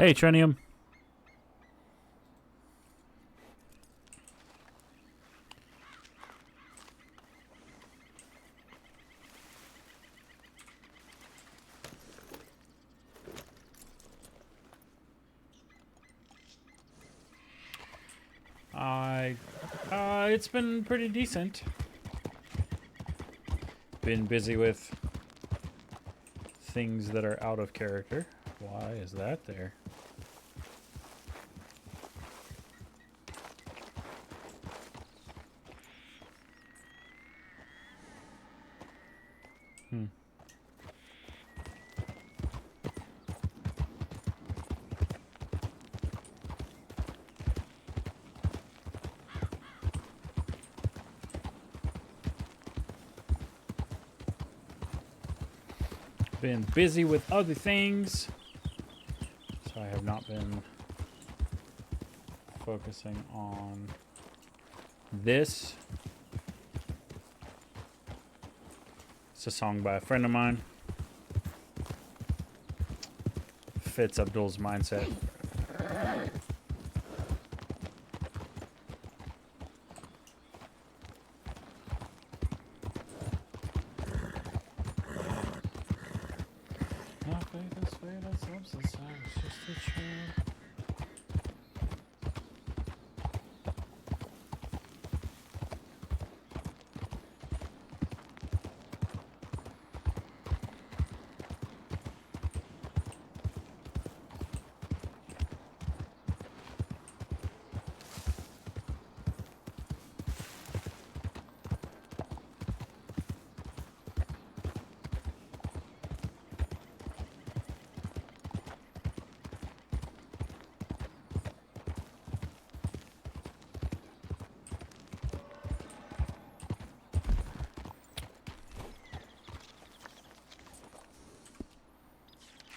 Hey, Trinium. It's been pretty decent. Been busy with things that are out of character. Why is that there? Been busy with other things, so I have not been focusing on this. It's a song by a friend of mine. Fits Abdul's mindset.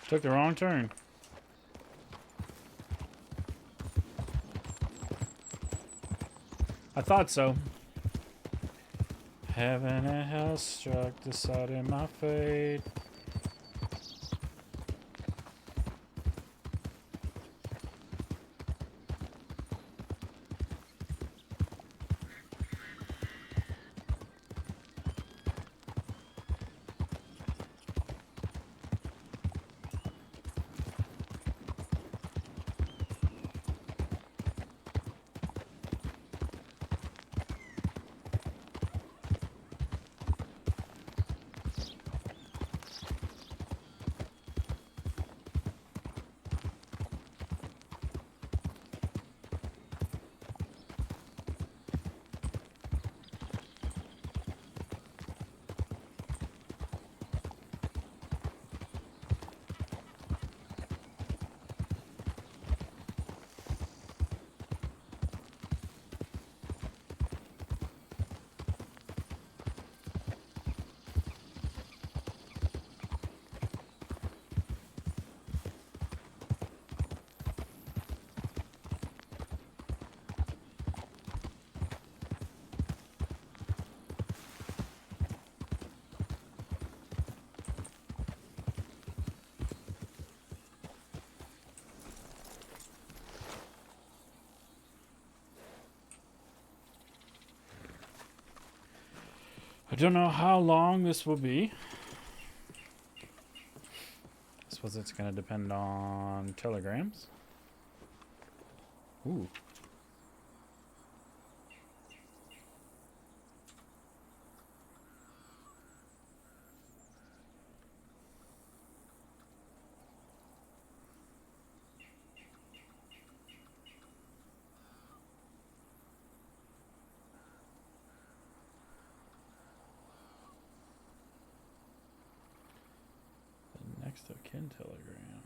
Took the wrong turn. I thought so. Heaven and hell struck, deciding my fate. I don't know how long this will be. I suppose it's going to depend on telegrams. Ooh. Next of kin telegram.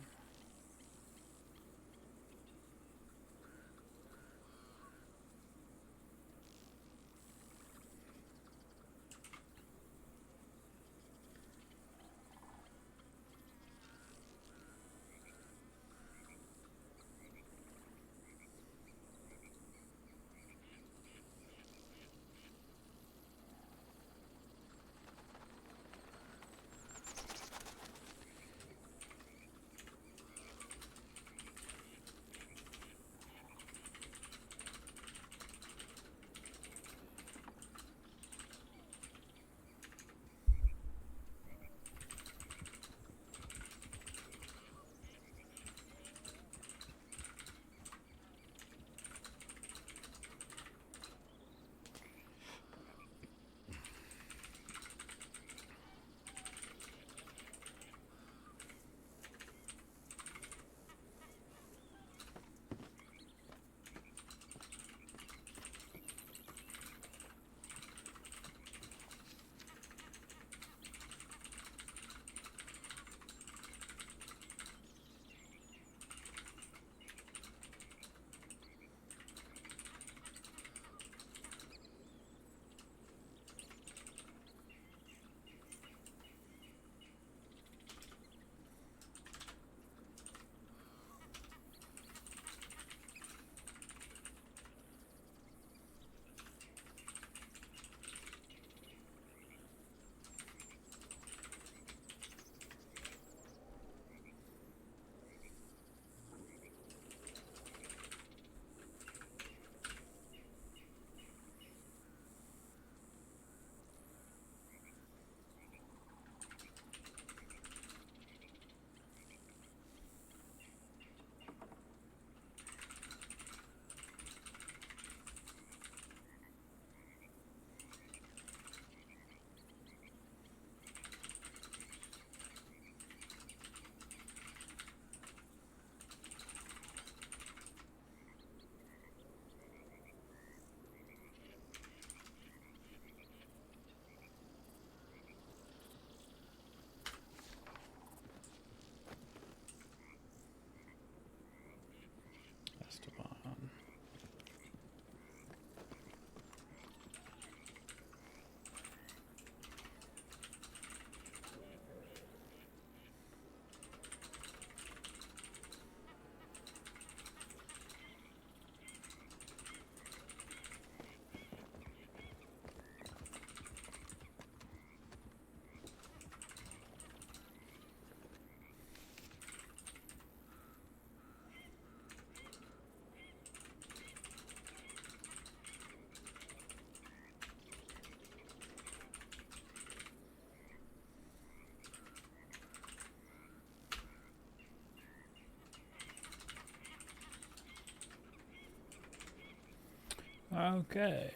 Okay.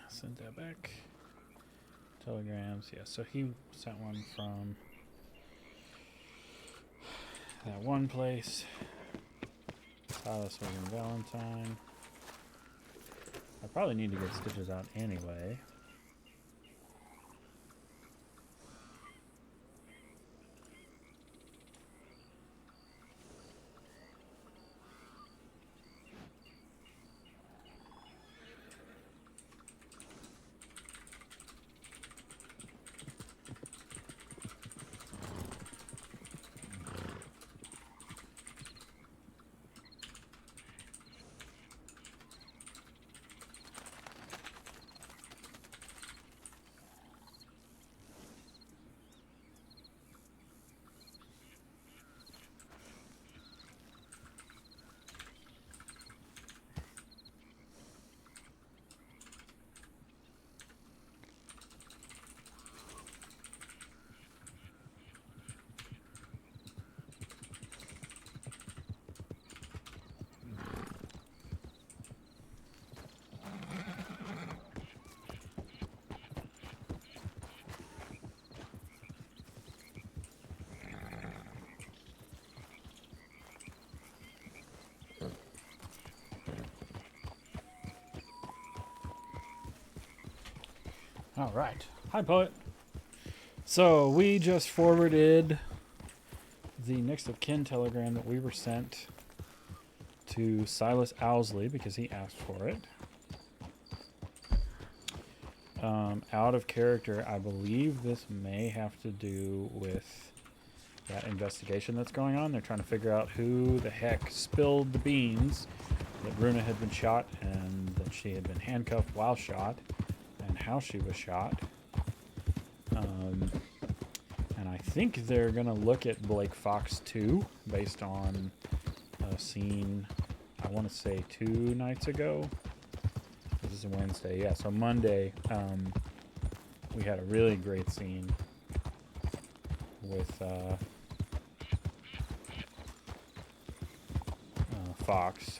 Send that back. Telegrams. Yeah, so he sent one from that one place. Silas was in Valentine. I probably need to get stitches out anyway. All right. Hi, Poet. So we just forwarded the next of kin telegram that we were sent to Silas Owsley because he asked for it. Out of character, I believe this may have to do with that investigation that's going on. They're trying to figure out who the heck spilled the beans that Runa had been shot and that she had been handcuffed while shot, and how she was shot. And I think they're going to look at Blake Fox 2 based on a scene, I want to say 2 nights ago. This is a Wednesday. Yeah, so Monday, we had a really great scene with Fox.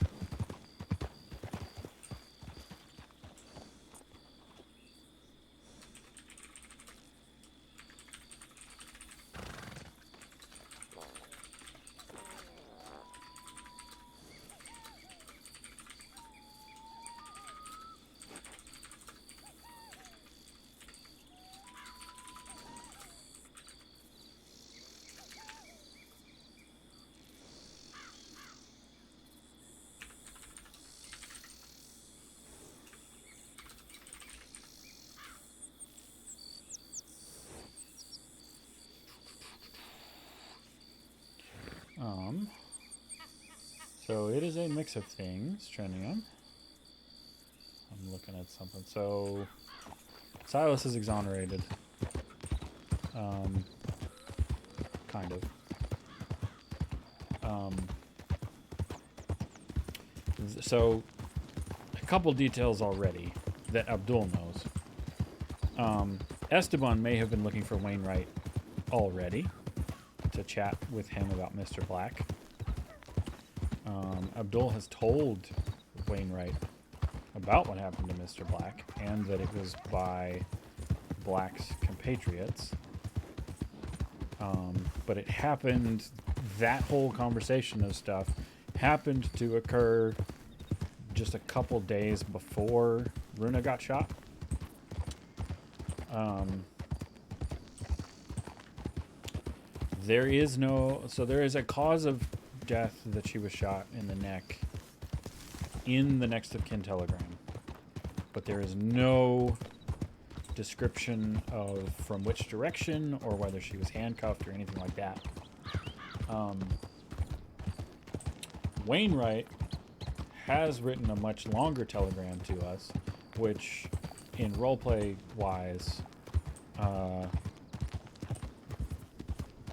So it is a mix of things, Trenium. I'm looking at something. So Silas is exonerated. Kind of. So a couple details already that Abdul knows. Esteban may have been looking for Wainwright already to chat with him about Mr. Black. Abdul has told Wainwright about what happened to Mr. Black and that it was by Black's compatriots. But it happened, that whole conversation of stuff happened to occur just a couple days before Runa got shot. There is a cause of death that she was shot in the neck in the next of kin telegram, but there is no description of from which direction or whether she was handcuffed or anything like that. Wainwright has written a much longer telegram to us, which in roleplay wise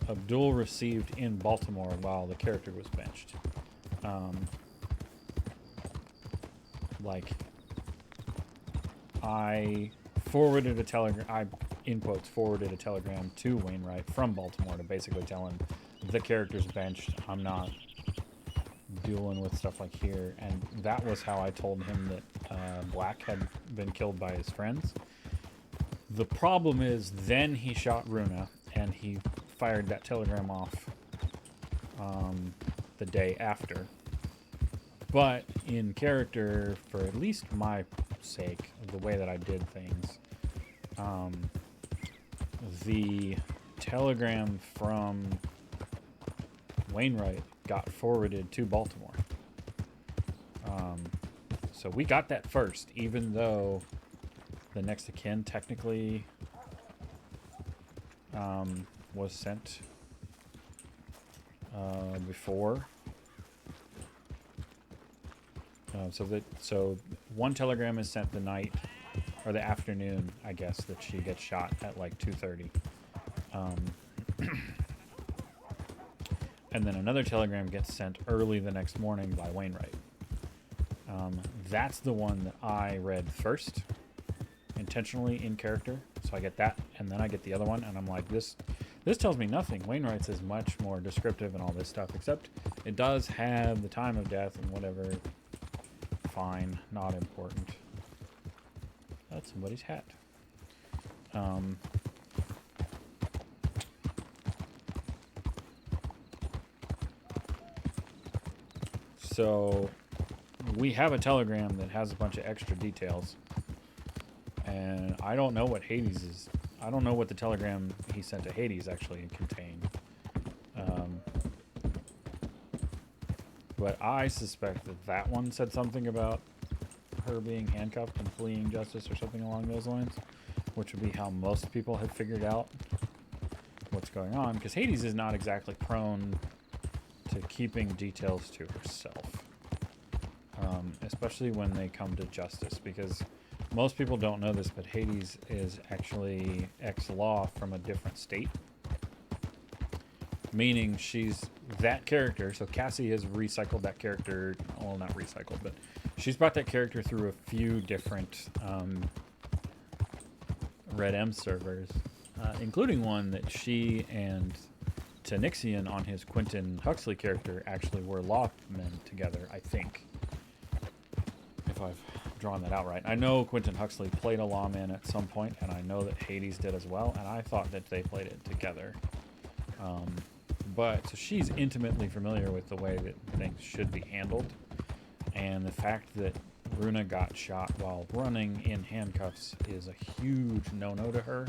Abdul received in Baltimore while the character was benched. I forwarded a telegram, in quotes, forwarded a telegram to Wainwright from Baltimore to basically tell him the character's benched. I'm not dealing with stuff like here, and that was how I told him that Black had been killed by his friends. The problem is, then he shot Runa, and he fired that telegram off the day after. But in character, for at least my sake, of the way that I did things, the telegram from Wainwright got forwarded to Baltimore. So we got that first, even though the next of kin technically was sent before. So one telegram is sent the night or the afternoon, I guess, that she gets shot at like 2:30. And then another telegram gets sent early the next morning by Wainwright. That's the one that I read first, intentionally in character. So I get that, and then I get the other one, and I'm like, this tells me nothing. Wainwright's is much more descriptive and all this stuff, except it does have the time of death and whatever. Fine, not important. That's somebody's hat. So we have a telegram that has a bunch of extra details, and I don't know what Hades is. I don't know what the telegram he sent to Hades actually contained. But I suspect that that one said something about her being handcuffed and fleeing justice or something along those lines, which would be how most people have figured out what's going on, because Hades is not exactly prone to keeping details to herself, especially when they come to justice, because most people don't know this, but Hades is actually ex-law from a different state, meaning she's that character. So Cassie has recycled that character, well, not recycled, but she's brought that character through a few different Red M servers, including one that she and Tanixian on his Quentin Huxley character actually were lawmen together, I think, if I've drawn that out right. I know Quentin Huxley played a lawman at some point, and I know that Hades did as well, and I thought that they played it together. But so she's intimately familiar with the way that things should be handled, and the fact that Runa got shot while running in handcuffs is a huge no-no to her.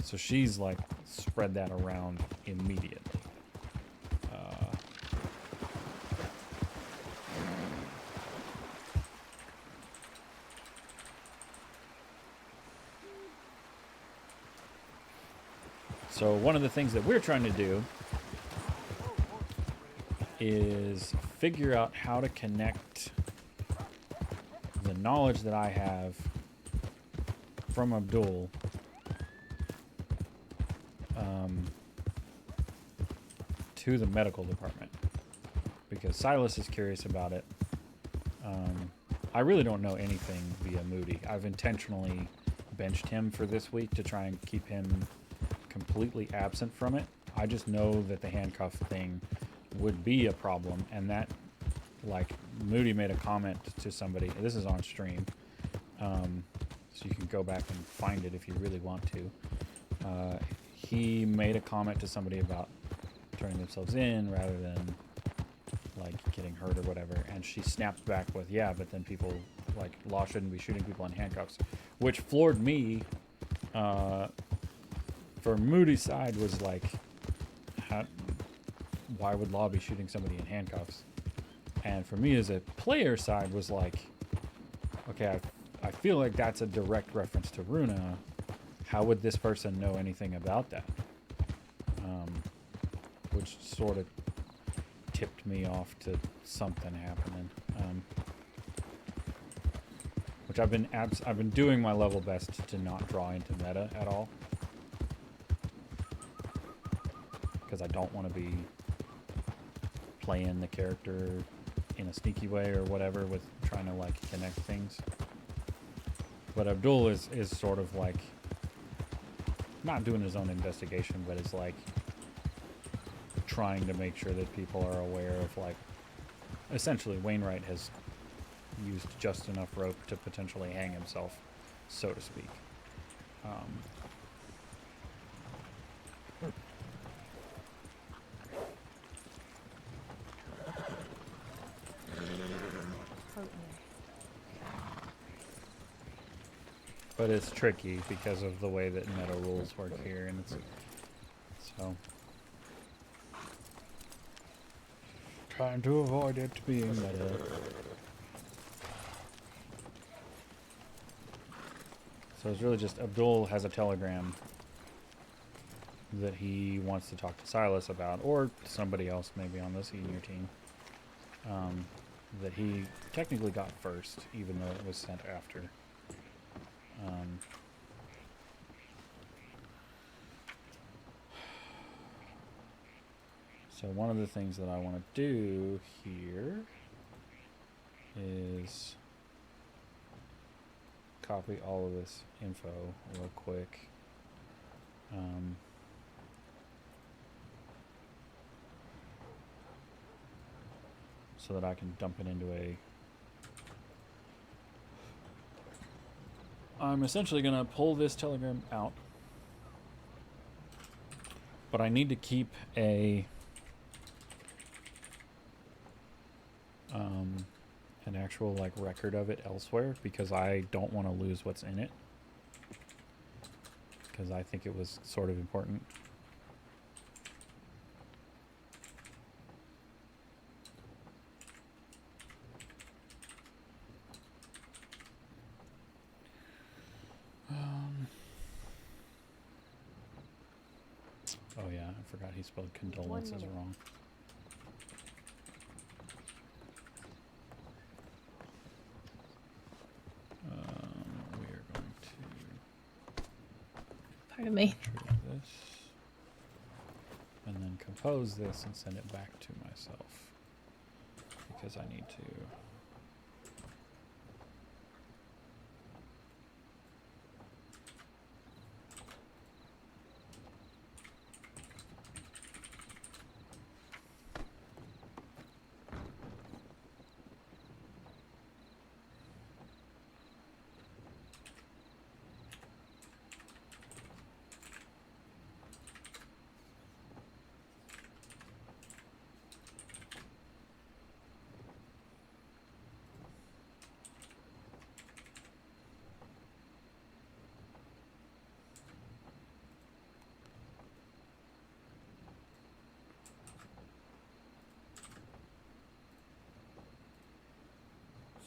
So she's like spread that around immediately. So one of the things that we're trying to do is figure out how to connect the knowledge that I have from Abdul to the medical department, because Silas is curious about it. I really don't know anything via Moody. I've intentionally benched him for this week to try and keep him completely absent from it. I just know that the handcuff thing would be a problem, and that, like, Moody made a comment to somebody. This is on stream, so you can go back and find it if you really want to. He made a comment to somebody about turning themselves in rather than like getting hurt or whatever, and she snapped back with, yeah, but then people, like, law shouldn't be shooting people in handcuffs, which floored me. For Moody's side was like, why would law be shooting somebody in handcuffs? And for me as a player side was like, okay, I feel like that's a direct reference to Runa. How would this person know anything about that? Which sort of tipped me off to something happening. Which I've been doing my level best to not draw into meta at all, because I don't want to be playing the character in a sneaky way or whatever with trying to like connect things. But Abdul is sort of like not doing his own investigation, but it's like trying to make sure that people are aware of, like, essentially Wainwright has used just enough rope to potentially hang himself, so to speak. But it's tricky because of the way that meta rules work here, and it's so trying to avoid it being meta. So it's really just Abdul has a telegram that he wants to talk to Silas about, or somebody else maybe on the senior team, that he technically got first, even though it was sent after. So one of the things that I want to do here is copy all of this info real quick. So that I can dump it into a... I'm essentially going to pull this telegram out, but I need to keep a an actual like record of it elsewhere, because I don't want to lose what's in it, because I think it was sort of important. Oh yeah, I forgot he spelled condolences wrong. We are going to... Pardon me. This, and then compose this and send it back to myself, because I need to...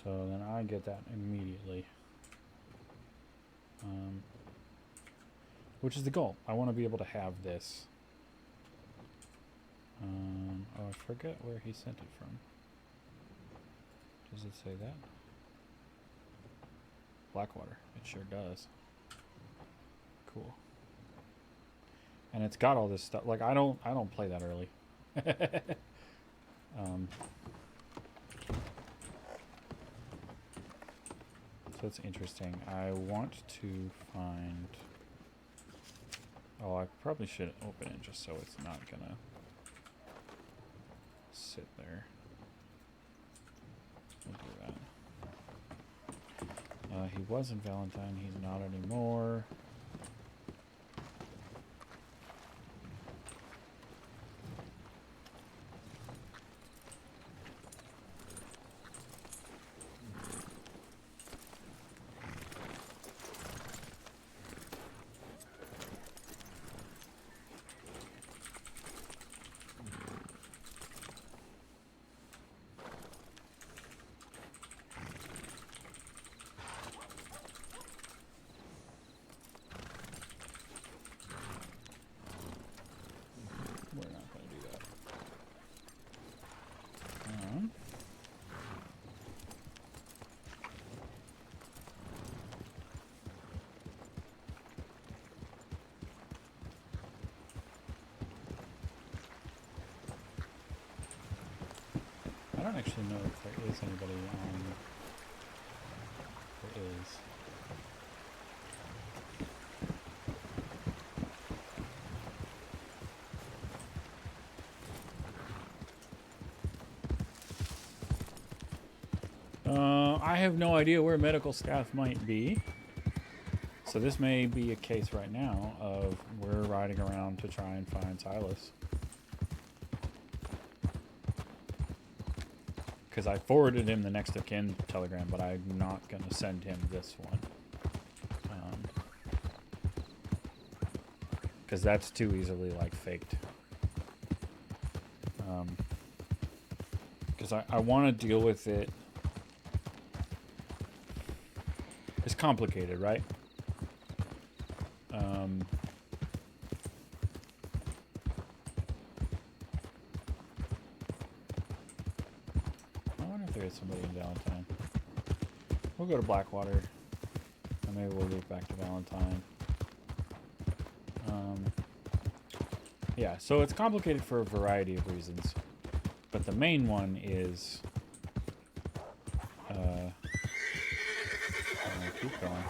So then I get that immediately. Which is the goal. I want to be able to have this. Oh, I forget where he sent it from. Does it say that? Blackwater. It sure does. Cool. And it's got all this stuff. Like, I don't play that early. So it's interesting. I want to find... Oh, I probably should open it just so it's not gonna sit there. We'll do that. He wasn't Valentine. He's not anymore. I don't actually know if there is anybody on... There is. I have no idea where medical staff might be. So this may be a case right now of we're riding around to try and find Silas. Because I forwarded him the next of kin telegram, but I'm not going to send him this one. Because that's too easily, like, faked. Because I want to deal with it. It's complicated, right? I wonder if there's somebody in Valentine. We'll go to Blackwater, and maybe we'll loop back to Valentine. Yeah, so it's complicated for a variety of reasons, but the main one is keep going.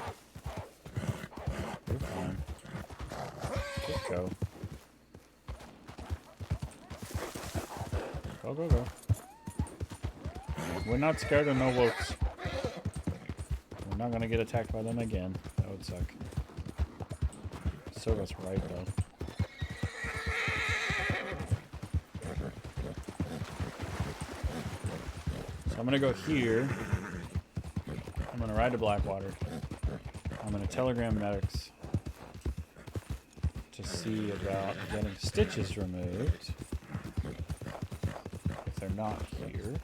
You're fine. Just go. Go, go, go. We're not scared of no wolves. We're not gonna get attacked by them again. That would suck. Serve us right, though. So I'm gonna go here. I'm gonna ride to Blackwater. I'm gonna telegram medics to see about getting stitches removed if they're not here.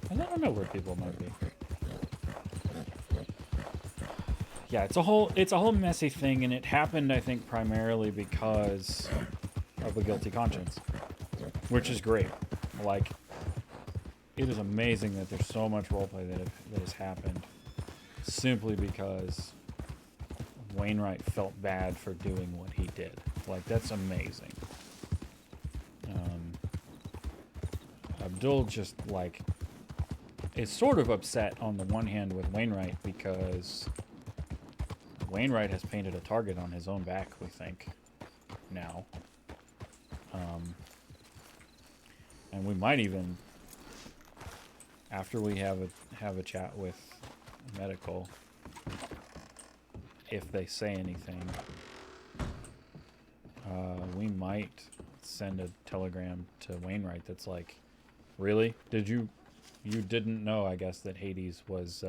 And I don't know where people might be. Yeah, it's a whole messy thing, and it happened, I think, primarily because of a guilty conscience, which is great. Like, it is amazing that there's so much roleplay that has happened simply because Wainwright felt bad for doing what he did. Like, that's amazing. Abdul just, like, is sort of upset on the one hand with Wainwright because Wainwright has painted a target on his own back, we think, now. And we might even, after we have a chat with medical, if they say anything, we might send a telegram to Wainwright that's like, really? You didn't know, I guess, that Hades was,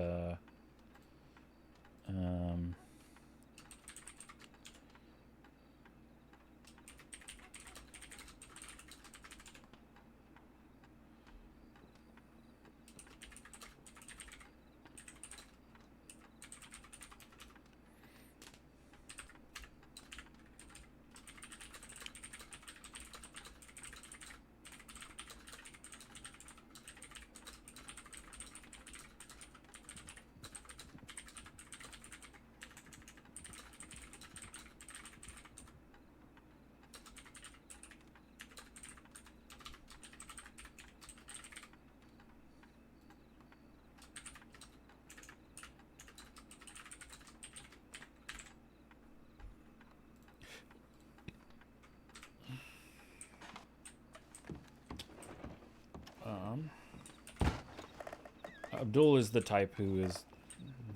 Abdul is the type who is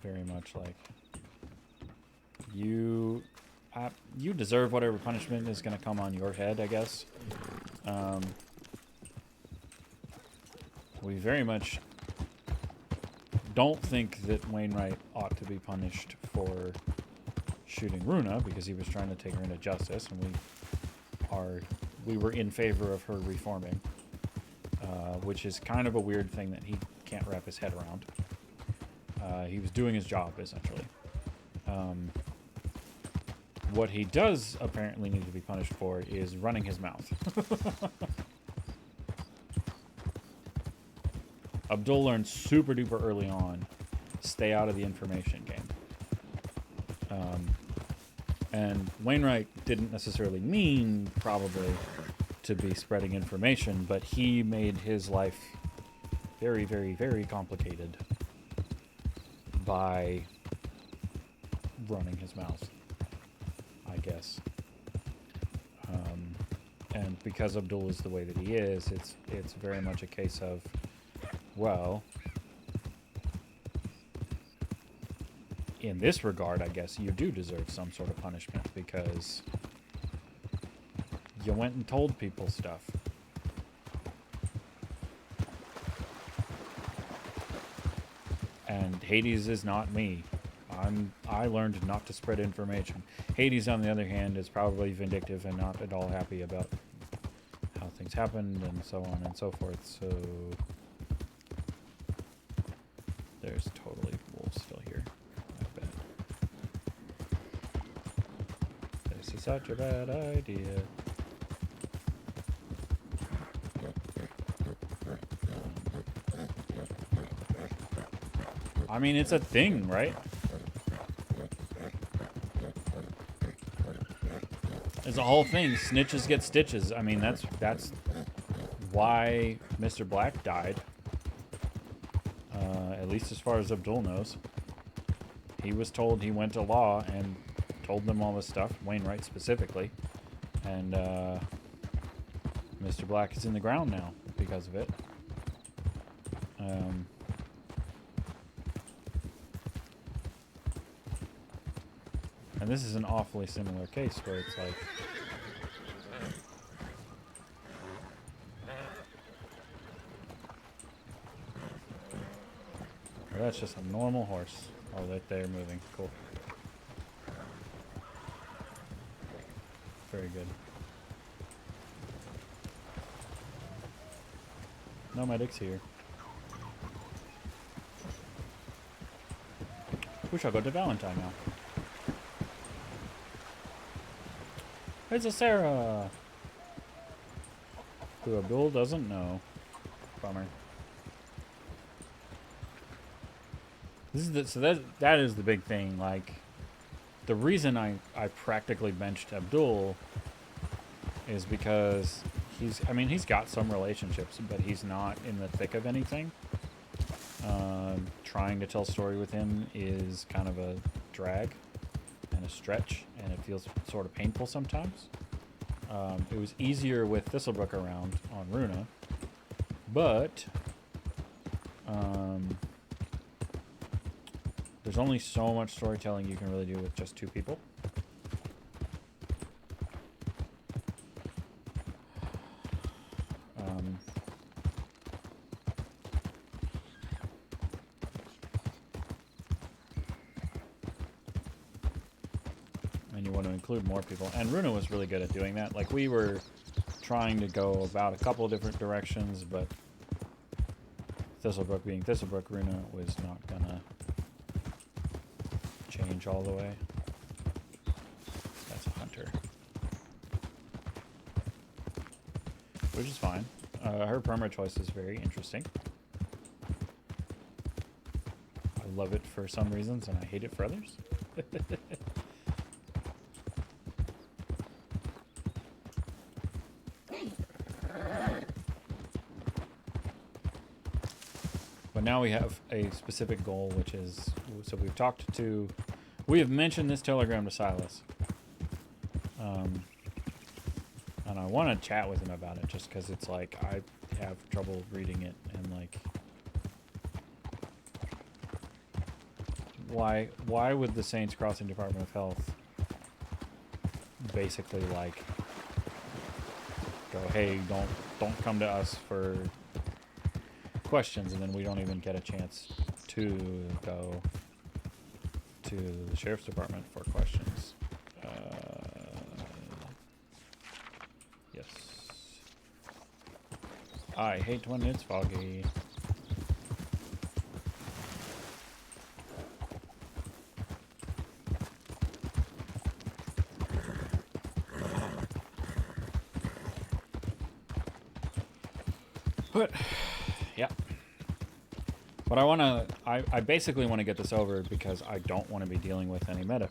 very much like, you deserve whatever punishment is going to come on your head, I guess. We very much don't think that Wainwright ought to be punished for shooting Runa because he was trying to take her into justice, and we were in favor of her reforming, which is kind of a weird thing that he can't wrap his head around. He was doing his job, essentially. What he does apparently need to be punished for is running his mouth. Abdul learned super duper early on, stay out of the information game. And Wainwright didn't necessarily mean, probably, to be spreading information, but he made his life very, very, very complicated by running his mouth, I guess. And because Abdul is the way that he is, it's very much a case of, well, in this regard, I guess you do deserve some sort of punishment because you went and told people stuff. And Hades is not me. I learned not to spread information. Hades, on the other hand, is probably vindictive and not at all happy about how things happened and so on and so forth. So there's totally wolves still here. I bet. This is such a bad idea. I mean, it's a thing, right? It's a whole thing. Snitches get stitches. I mean, that's why Mr. Black died. At least as far as Abdul knows. He was told, he went to law and told them all this stuff, Wainwright specifically. And Mr. Black is in the ground now because of it. And this is an awfully similar case where it's like, oh, that's just a normal horse. Oh, they're moving. Cool. Very good. No medics here. We shall go to Valentine now. It's a Sarah, who Abdul doesn't know. Bummer. This is so that is the big thing. Like, the reason I practically benched Abdul is because he's got some relationships, but he's not in the thick of anything. Trying to tell a story with him is kind of a drag and a stretch, and it feels sort of painful sometimes. It was easier with Thistlebrook around on Runa, but there's only so much storytelling you can really do with just two people. And you want to include more people. And Runa was really good at doing that. Like, we were trying to go about a couple of different directions, but Thistlebrook being Thistlebrook, Runa was not gonna change all the way. That's a hunter. Which is fine. Her perma choice is very interesting. I love it for some reasons, and I hate it for others. But now we have a specific goal, which is, so we have mentioned this telegram to Silas. And I want to chat with him about it just because it's like, I have trouble reading it and like, why would the Saints Crossing Department of Health basically like go, hey, don't come to us for questions, and then we don't even get a chance to go to the Sheriff's Department for questions. Yes. I hate when it's foggy. But yeah. But I basically want to get this over because I don't want to be dealing with any meta.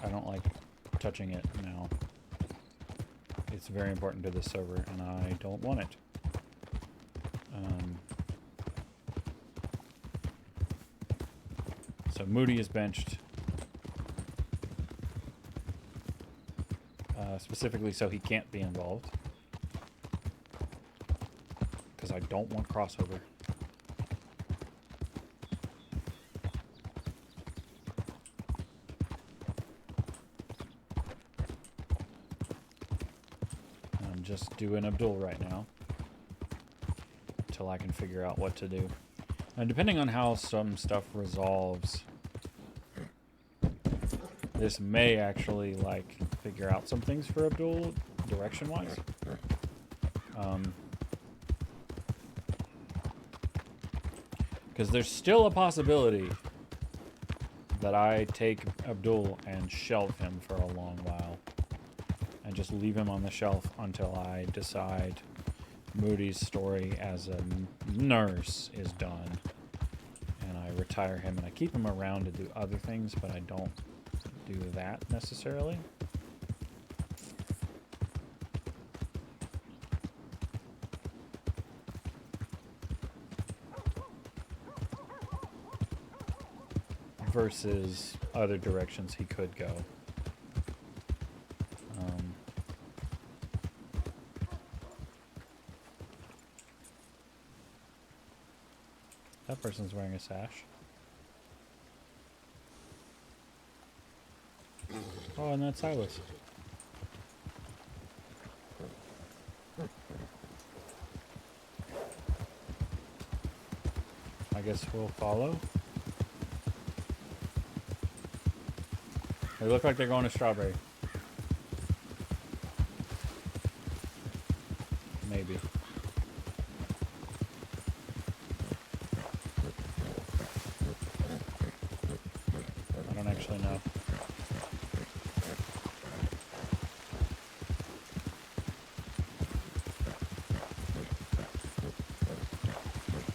I don't like touching it now. It's very important to this server, and I don't want it. So Moody is benched. specifically so he can't be involved. Because I don't want crossover. I'm just doing Abdul right now. Until I can figure out what to do. And depending on how some stuff resolves, this may actually, like, figure out some things for Abdul, direction-wise. Because there's still a possibility that I take Abdul and shelve him for a long while. And just leave him on the shelf until I decide Moody's story as a nurse is done. And I retire him and I keep him around to do other things, but I don't do that necessarily. Versus other directions he could go. That person's wearing a sash. Oh, and that's Silas. I guess we'll follow. They look like they're going to Strawberry. Maybe. I don't actually know.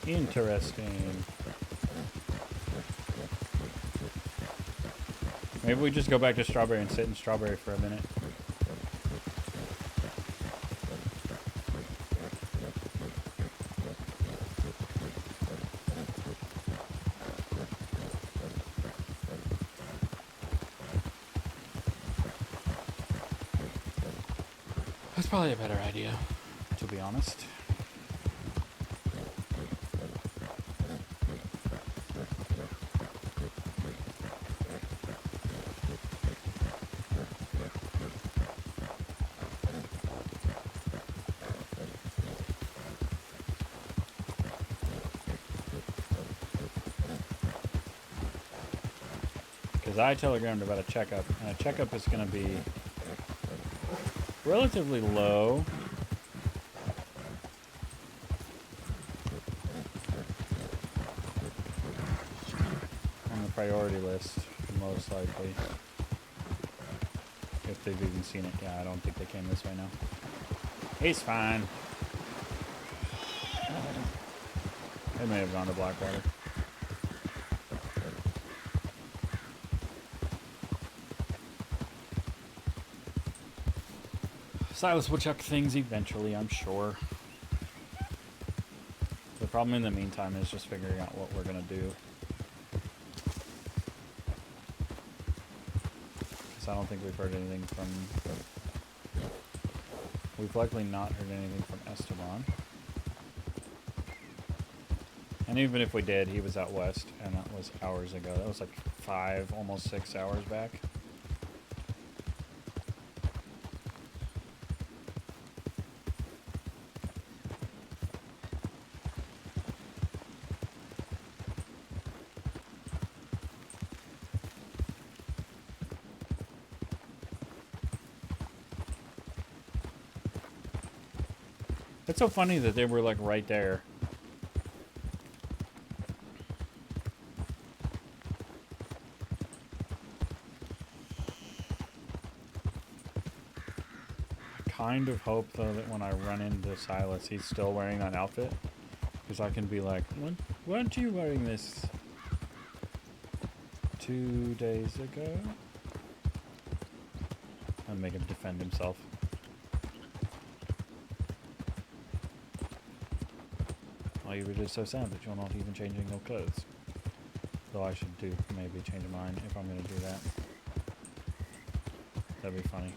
Interesting. Maybe we just go back to Strawberry and sit in Strawberry for a minute. That's probably a better idea, to be honest. I telegrammed about a checkup, and a checkup is going to be relatively low. On the priority list, most likely. If they've even seen it. Yeah, I don't think they came this way now. He's fine. They may have gone to Blackwater. Silas will check things eventually, I'm sure. The problem in the meantime is just figuring out what we're going to do. Because I don't think we've heard anything from... We've likely not heard anything from Esteban. And even if we did, he was out west, and that was hours ago. That was like 5, almost 6 hours back. It's so funny that they were like right there. I kind of hope though that when I run into Silas, he's still wearing that outfit. Because I can be like, weren't you wearing this 2 days ago? And make him defend himself. Oh, you were just so sad that you're not even changing your clothes. Though I should maybe change mine if I'm going to do that. That'd be funny.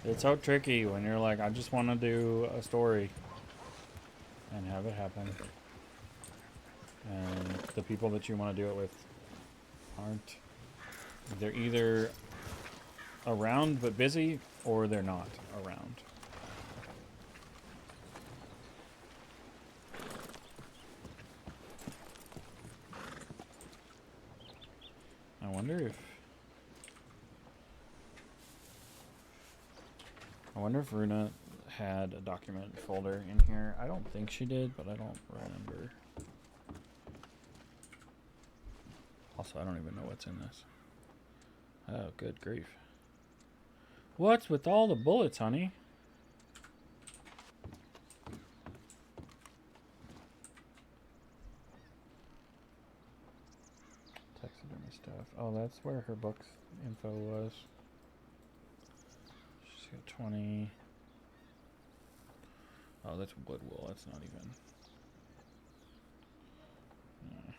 It's so tricky when you're like, I just want to do a story and have it happen. And the people that you want to do it with aren't. They're either around but busy, or they're not around. I wonder if Runa had a document folder in here. I don't think she did, but I don't remember. Also, I don't even know what's in this. Oh, good grief. What's with all the bullets, honey? Taxidermy stuff. Oh, that's where her book's info was. She's got 20. Oh, that's wood wool. That's not even. Yeah.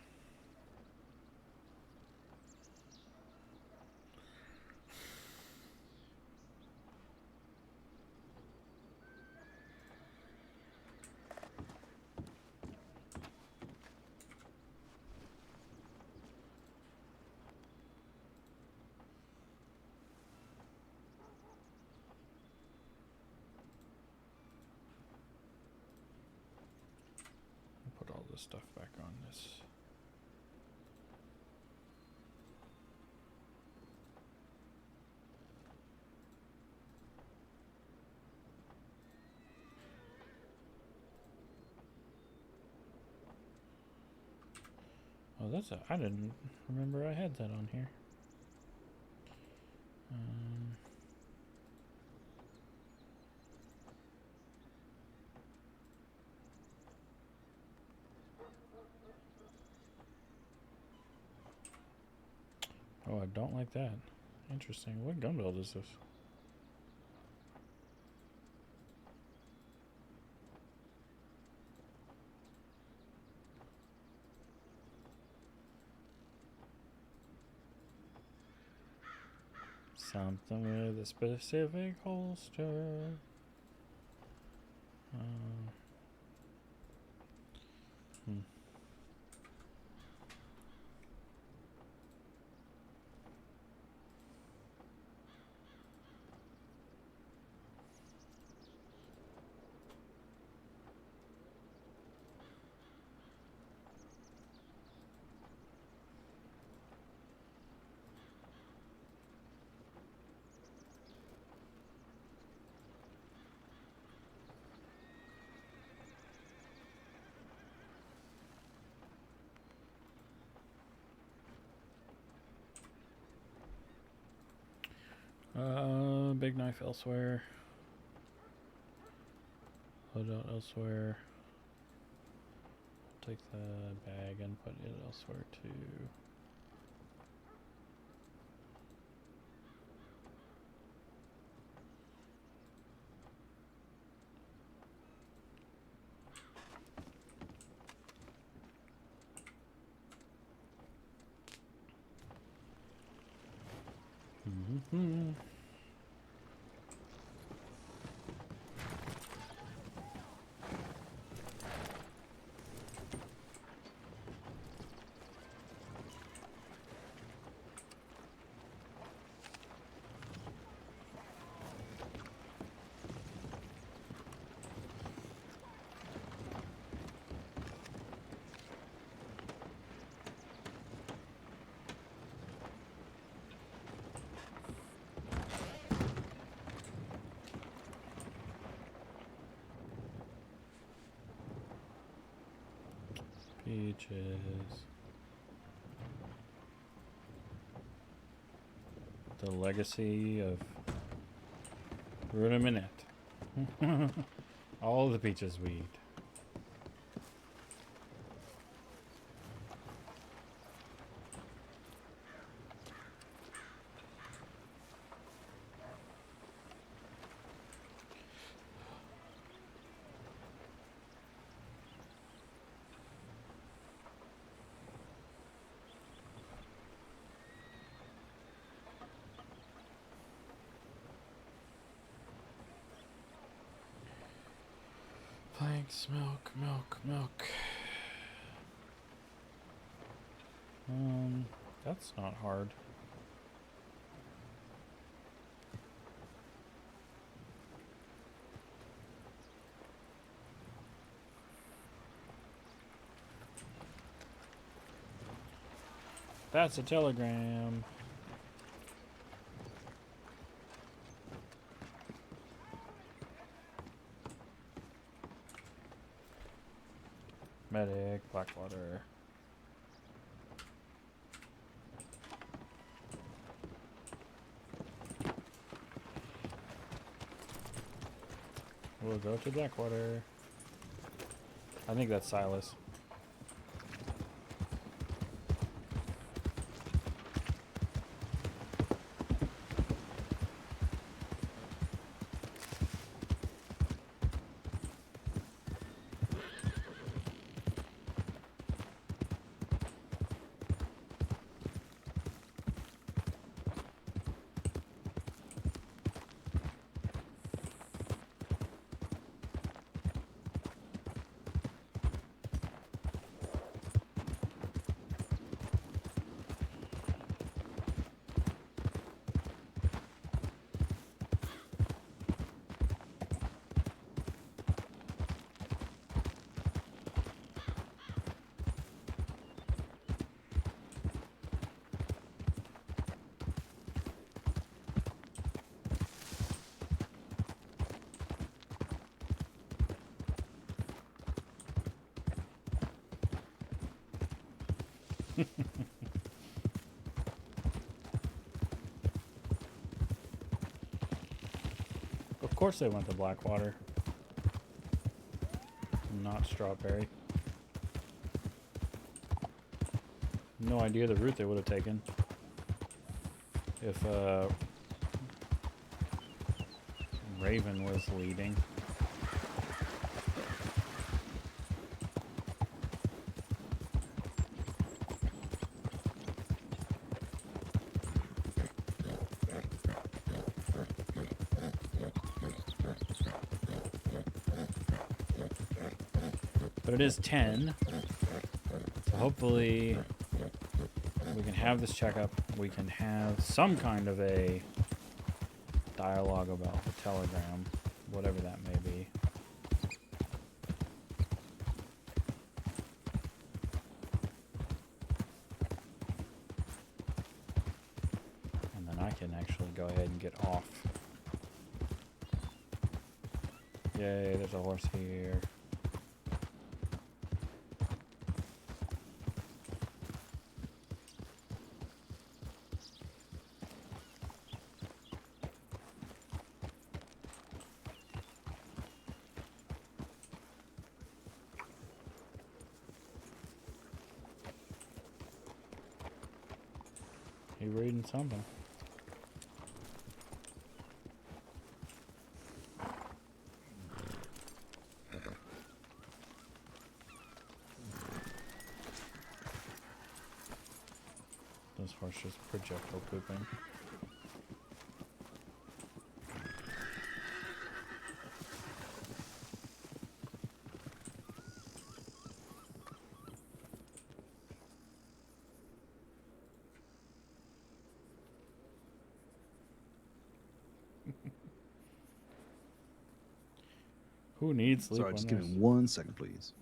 Put all this stuff back on this. Oh, I didn't remember I had that on here. Oh, I don't like that. Interesting. What gun build is this? Something with a specific holster. Big knife elsewhere. Loadout elsewhere. Take the bag and put it elsewhere too. Mm-hmm. Peaches. The legacy of Rudiminette. All the peaches we eat. Planks, milk, milk, milk. That's not hard. That's a telegram. Medic, Blackwater. We'll go to Blackwater. I think that's Silas. Of course they went to Blackwater. Not Strawberry. No idea the route they would have taken. If Raven was leading. But it is 10, so hopefully we can have this checkup. We can have some kind of a dialogue about the telegram, whatever that may be. And then I can actually go ahead and get off. Yay, there's a horse here. You reading something? This horse just projectile pooping. Who needs sleep? Sorry, just give me 1 second, please.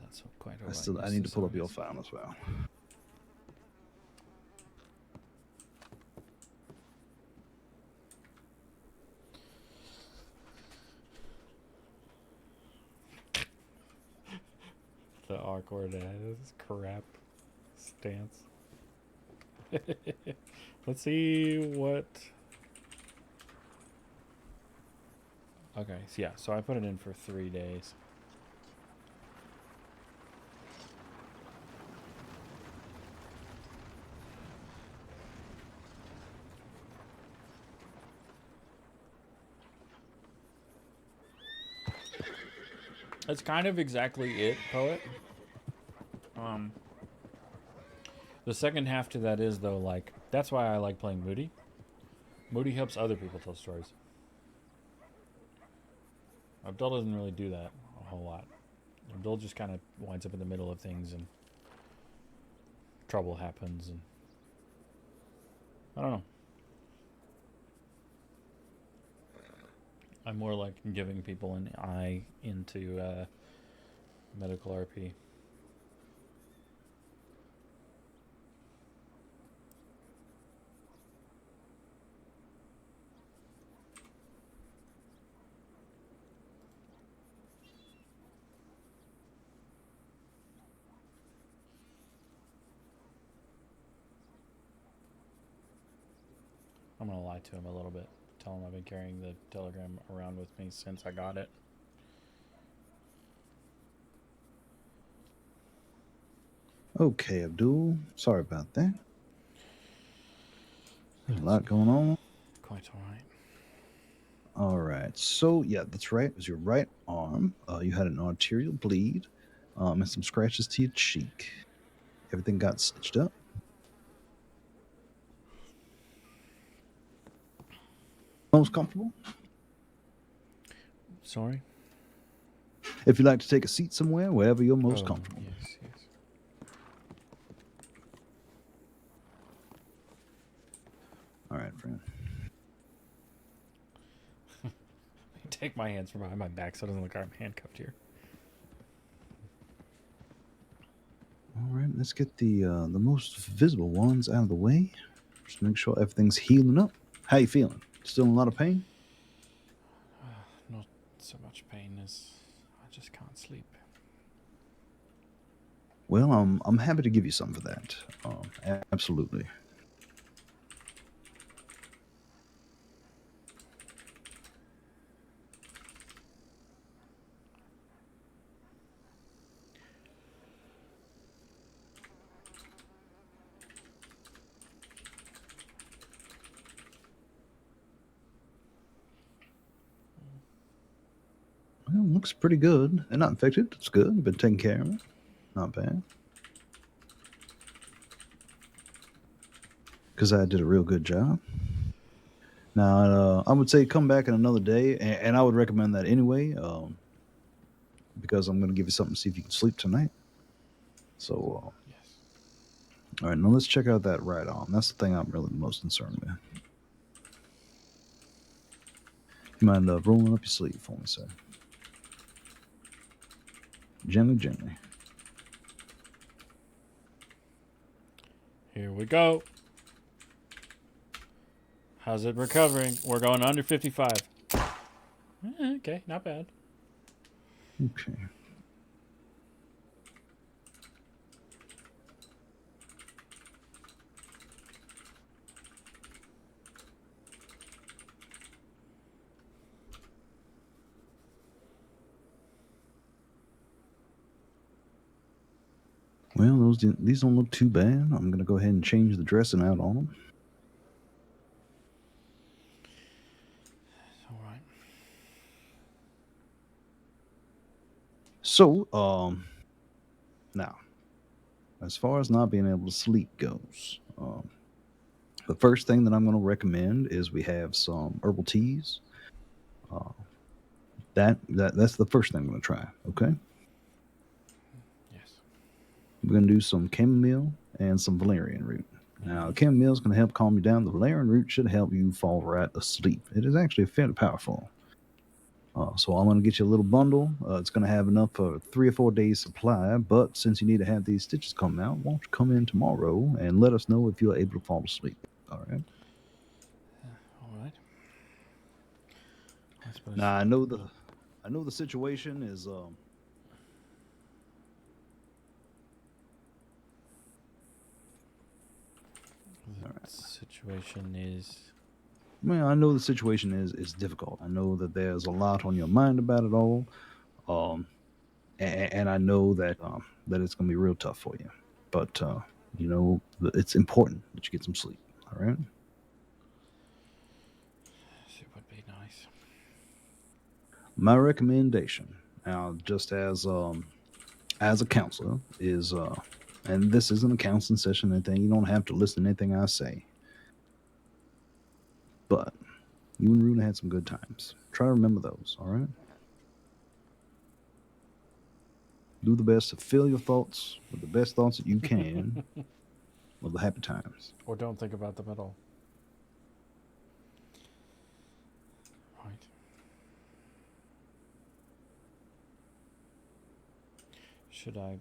That's quite I need to pull up your file as well. The awkward ass crap stance. Let's see what. Okay, so yeah, so I put it in for 3 days. That's kind of exactly it, Poet. The second half to that is, though, like, that's why I like playing Moody. Moody helps other people tell stories. Abdul doesn't really do that a whole lot. Abdul just kind of winds up in the middle of things and trouble happens, and I don't know. I'm more like giving people an eye into medical RP. I'm going to lie to him a little bit. Tell him I've been carrying the telegram around with me since I got it. Okay, Abdul. Sorry about that. There's a lot going on. Quite all right. All right. So, yeah, that's right. It was your right arm. You had an arterial bleed and some scratches to your cheek. Everything got stitched up. Most comfortable? Sorry? If you'd like to take a seat somewhere, wherever you're most comfortable. Yes, yes. All right, friend. Take my hands from behind my back so it doesn't look like I'm handcuffed here. All right, let's get the most visible ones out of the way. Just make sure everything's healing up. How you feeling? Still in a lot of pain? Not so much pain as I just can't sleep. Well, I'm happy to give you some for that. Absolutely. Well, looks pretty good. They're not infected. It's good. Been taking care of it. Not bad. Because I did a real good job. Now, I would say come back in another day, and I would recommend that anyway, because I'm going to give you something to see if you can sleep tonight. So, Yes. all right, now let's check out that right arm. That's the thing I'm really most concerned with. You mind rolling up your sleeve for me, sir? Gently, gently. Here we go. How's it recovering? We're going under 55. Okay, not bad. Okay. Well, these don't look too bad. I'm going to go ahead and change the dressing out on them. All right. So, now, as far as not being able to sleep goes, the first thing that I'm going to recommend is we have some herbal teas. That's the first thing I'm going to try. Okay. Yes. We're going to do some chamomile and some valerian root. Now, chamomile is going to help calm you down. The valerian root should help you fall right asleep. It is actually fairly powerful. So I'm going to get you a little bundle. It's going to have enough for 3 or 4 days supply. But since you need to have these stitches come out, why don't you come in tomorrow and let us know if you're able to fall asleep? All right. All right. I suppose. Now I know the situation is The situation is. well, I know the situation is difficult. I know that there's a lot on your mind about it all, and I know that that it's going to be real tough for you. But it's important that you get some sleep. All right. It would be nice. My recommendation, now, just as a counselor, is and this isn't a counseling session or anything. You don't have to listen to anything I say. But you and Runa had some good times. Try to remember those, all right? Do the best to fill your thoughts with the best thoughts that you can of the happy times. Or don't think about them at all. Right. Should I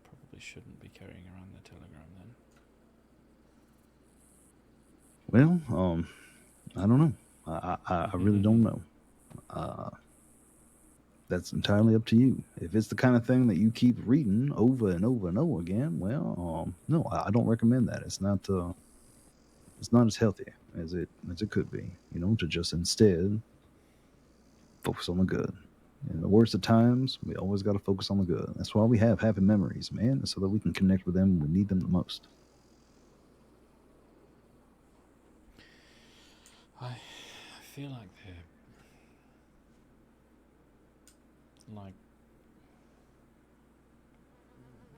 probably shouldn't be carrying around the telegram then. Well, I don't know. I really don't know. That's entirely up to you. If it's the kind of thing that you keep reading over and over and over again, well, no, I don't recommend that. It's not as healthy as it could be. You know, to just instead focus on the good. In the worst of times, we always got to focus on the good. That's why we have happy memories, man, so that we can connect with them when we need them the most. I feel like they're like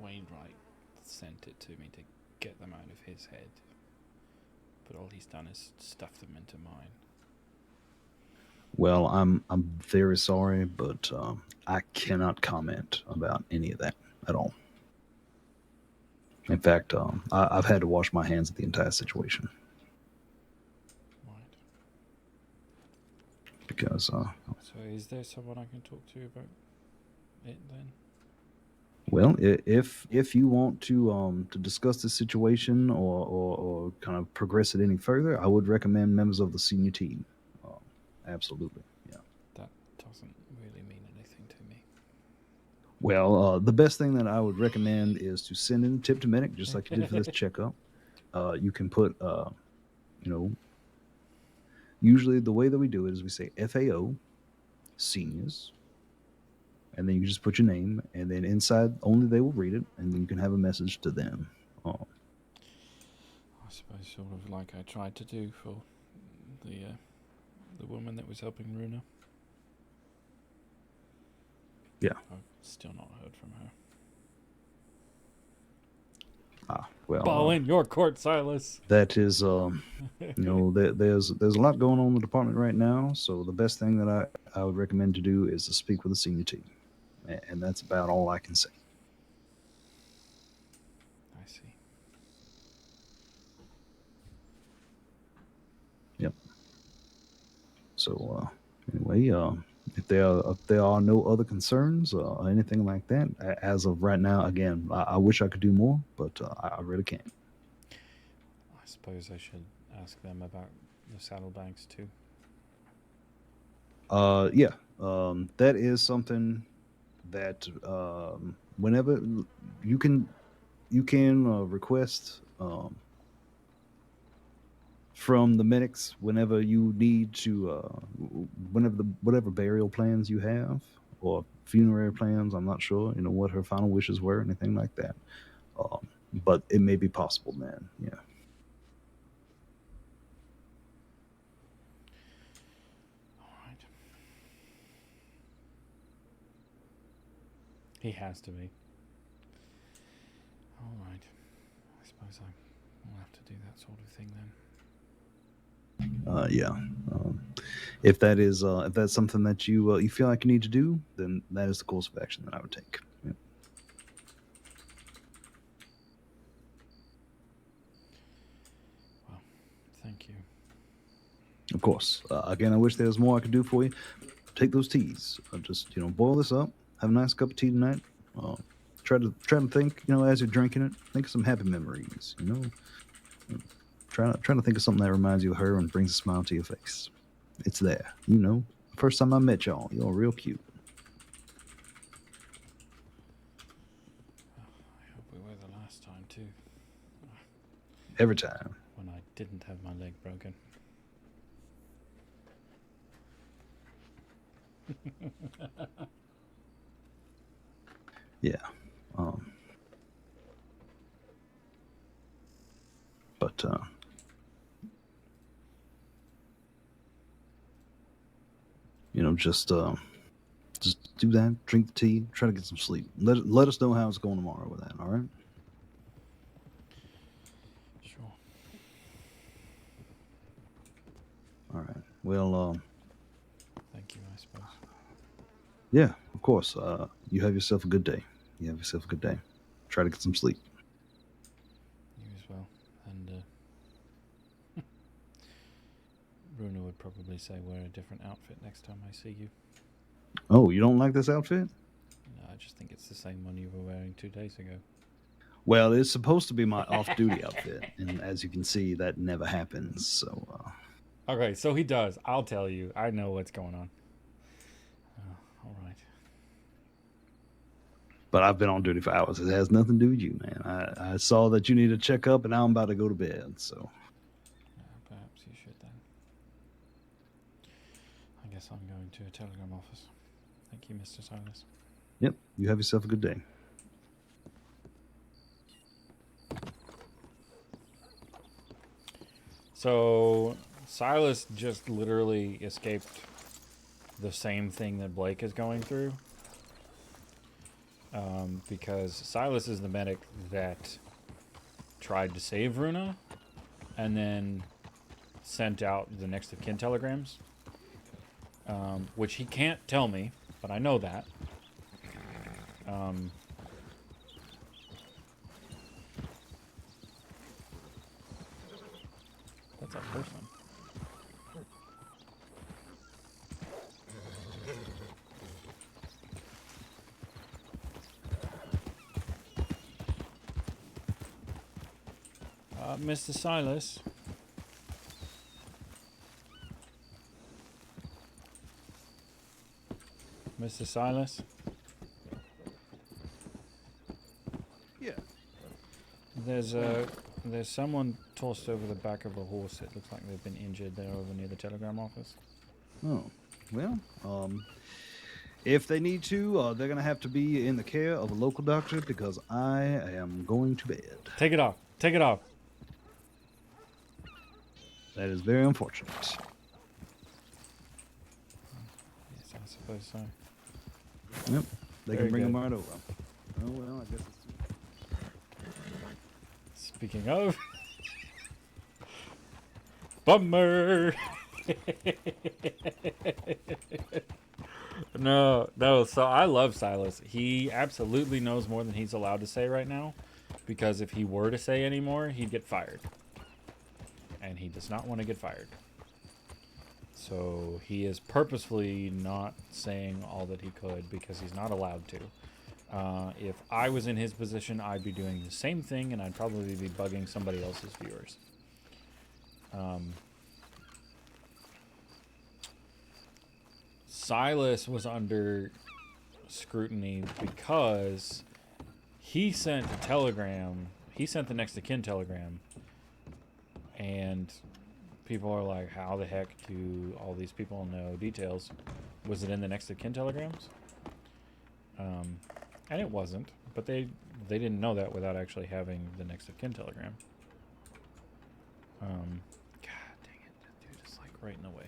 Wainwright sent it to me to get them out of his head, but all he's done is stuff them into mine. Well, I'm very sorry, but I cannot comment about any of that at all. In fact, I've had to wash my hands of the entire situation. Right. Because So is there someone I can talk to about it then? well, if you want to discuss the situation or kind of progress it any further, I would recommend members of the senior team. Absolutely, yeah. That doesn't really mean anything to me. Well, the best thing that I would recommend is to send in a tip to medic, just like you did for this checkup. You can put, usually the way that we do it is we say FAO, seniors, and then you just put your name, and then inside only they will read it, and then you can have a message to them. I suppose sort of like I tried to do for the woman that was helping Runa. Yeah. I've still not heard from her. Well, Ball in your court, Silas. that is, there's a lot going on in the department right now. So the best thing that I would recommend to do is to speak with the senior team, and that's about all I can say. I see. Yep. So anyway, if there are no other concerns or anything like that as of right now, again, I wish I could do more, but I really can't. I suppose I should ask them about the saddlebags too. Yeah, that is something that whenever you can request from the medics whenever you need to whatever burial plans you have or funerary plans. I'm not sure what her final wishes were, anything like that, but it may be possible, man. Yeah. All right. He has to be. All right. I suppose I will have to do that sort of thing then. Yeah. If that's something that you feel like you need to do, then that is the course of action that I would take. Yeah. Well, thank you. Of course. Again, I wish there was more I could do for you. Take those teas. Just boil this up. Have a nice cup of tea tonight. Try to think. As you're drinking it, think of some happy memories. Try to think of something that reminds you of her and brings a smile to your face. It's there. First time I met y'all, y'all real cute. I hope we were the last time too. Every time. When I didn't have my leg broken. Yeah. But just do that. Drink the tea. Try to get some sleep. Let us know how it's going tomorrow with that. All right. Sure. All right. Well. Thank you, I suppose. Yeah, of of course, you have yourself a good day. You have yourself a good day. Try to get some sleep. You as well. And Runa would probably say wear a different outfit next time I see you. Oh, you don't like this outfit? No, I just think it's the same one you were wearing 2 days ago. Well, it's supposed to be my off-duty outfit, and as you can see, that never happens. So, Okay, so he does. I'll tell you. I know what's going on. All right. but I've been on duty for hours. It has nothing to do with you, man. I saw that you need to check up, and now I'm about to go to bed. So, Perhaps you should then. I guess I'm going to a telegram office. Thank you, Mr. Silas. yep, you have yourself a good day. So Silas just literally escaped the same thing that Blake is going through. Because Silas is the medic that tried to save Runa and then sent out the next of kin telegrams, which he can't tell me, but I know that. That's a person. Mr. Silas. Mr. Silas? Yeah. There's someone tossed over the back of a horse. It looks like they've been injured there over near the telegram office. Oh, well, if they need to, they're gonna have to be in the care of a local doctor because I am going to bed. Take it off. Take it off. That is very unfortunate. Yes, I suppose so. Yep, they Very can bring good. them right over. Oh well, I guess it's Speaking of... Bummer! No, so I love Silas. He absolutely knows more than he's allowed to say right now, because if he were to say any more, he'd get fired. And he does not want to get fired. So he is purposefully not saying all that he could because he's not allowed to. If I was in his position, I'd be doing the same thing, and I'd probably be bugging somebody else's viewers. Silas was under scrutiny because he sent a telegram. He sent the next of kin telegram, and people are like, how the heck do all these people know details? Was it in the next of kin telegrams? And it wasn't, but they didn't know that without actually having the next of kin telegram. God dang it, that dude is like right in the way.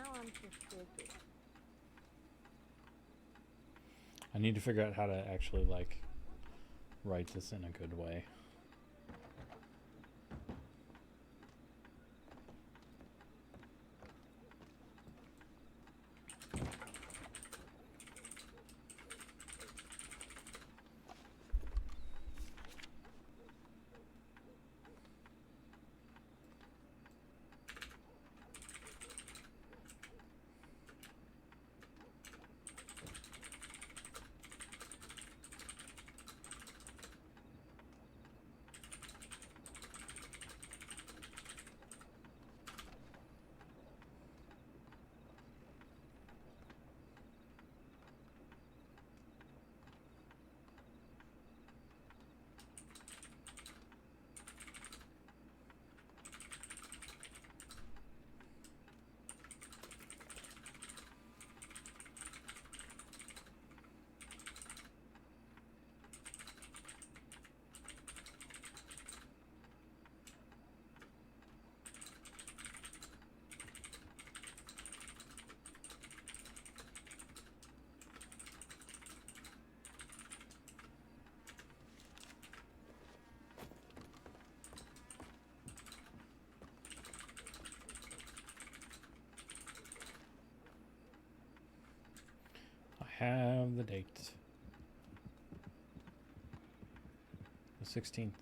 Now I'm suspicious. I need to figure out how to actually, like, write this in a good way. I have the date. The 16th.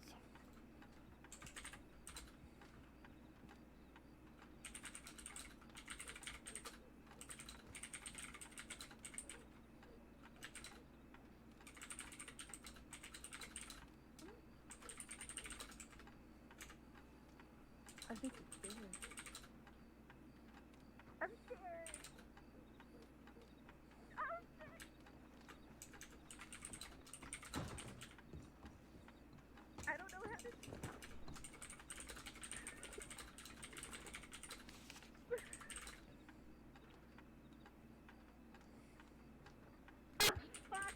I think it's bigger. I'm scared. I'm scared. I don't know how to. Fuck.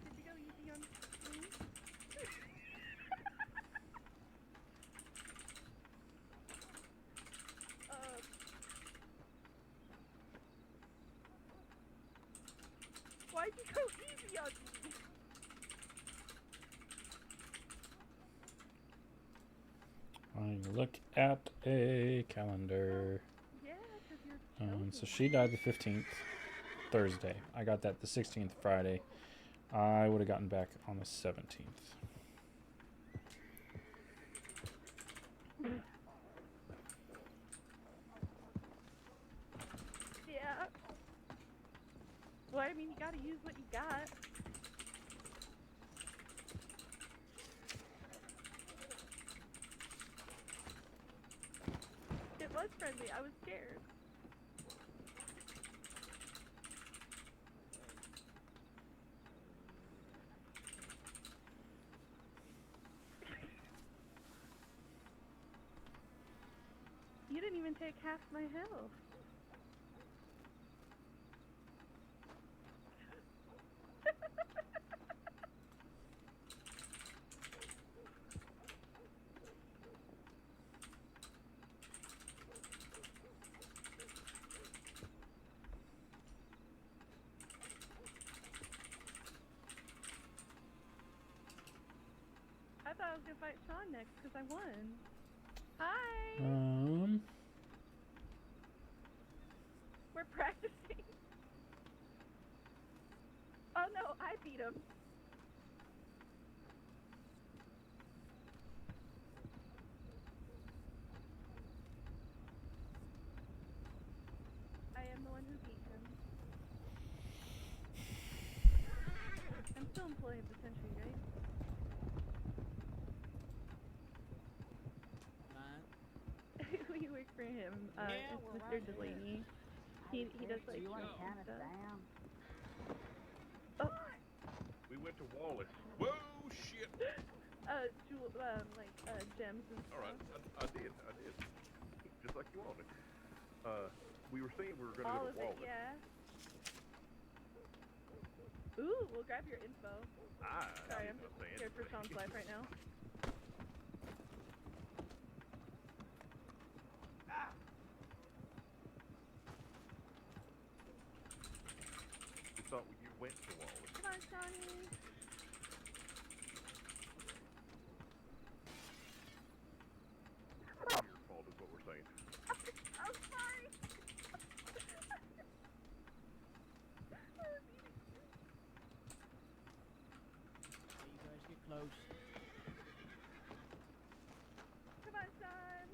Did you go easy on me? Why'd you go easy on me? I look at a calendar. Yeah, because you're So she died the 15th, Thursday. I got that the 16th, Friday. I would have gotten back on the 17th. Yeah. Well, I mean, you gotta use what you got. It was friendly. I was scared. You didn't even take half my health. I thought I was gonna fight Sean next because I won. Hi! We're practicing. Oh no, I beat him. I am the one who beat him. I'm still employee of the century, right? We work for him. It's Mr. Delaney. He does like you want to stuff. count us down? Oh, We went to Wallace. Whoa, shit! gems and stuff. All right, I did. Just like you wanted. We were saying we were gonna All go of to it, Wallace. yeah. Ooh, we'll grab your info. Sorry, I'm just scared for Sean's life right now. We thought you went to Wallace. Come on, Shawnee. It's your fault is what we're saying. I'm sorry. You guys get close. Come on, Sean.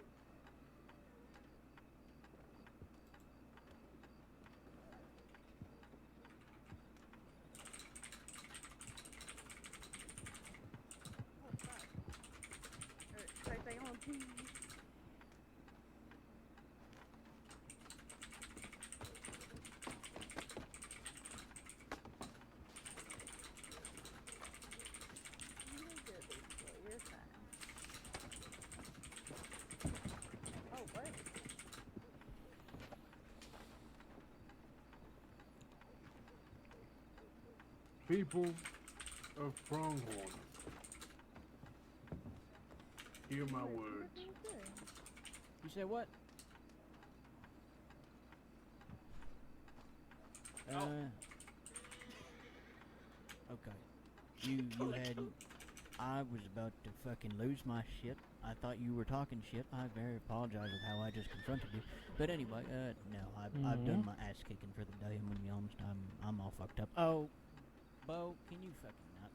Oh, fuck. Or should I say home, please? You're good, basically. You're fine. Oh, what? People of Pronghorn, hear my What words. thing is this? You say what? Okay. You hadn't. I was about to fucking lose my shit. I thought you were talking shit. I very apologize with how I just confronted you. But anyway, no, I've done my ass kicking for the day. I'm gonna be honest. I'm all fucked up. Oh, Bo, can you fucking not?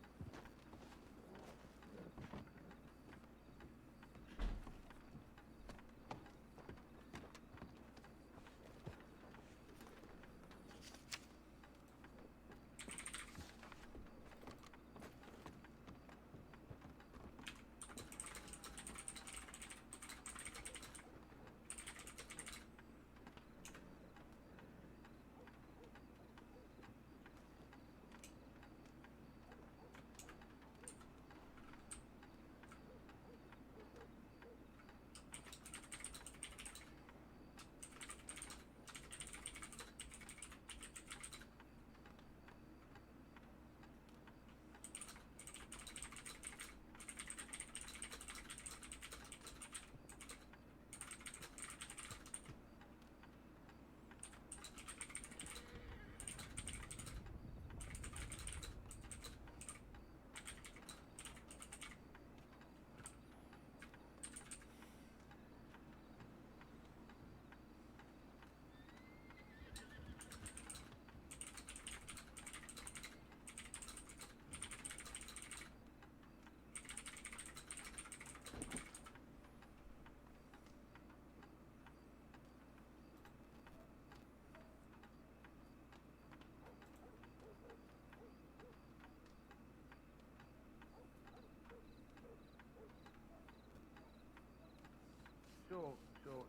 Sure,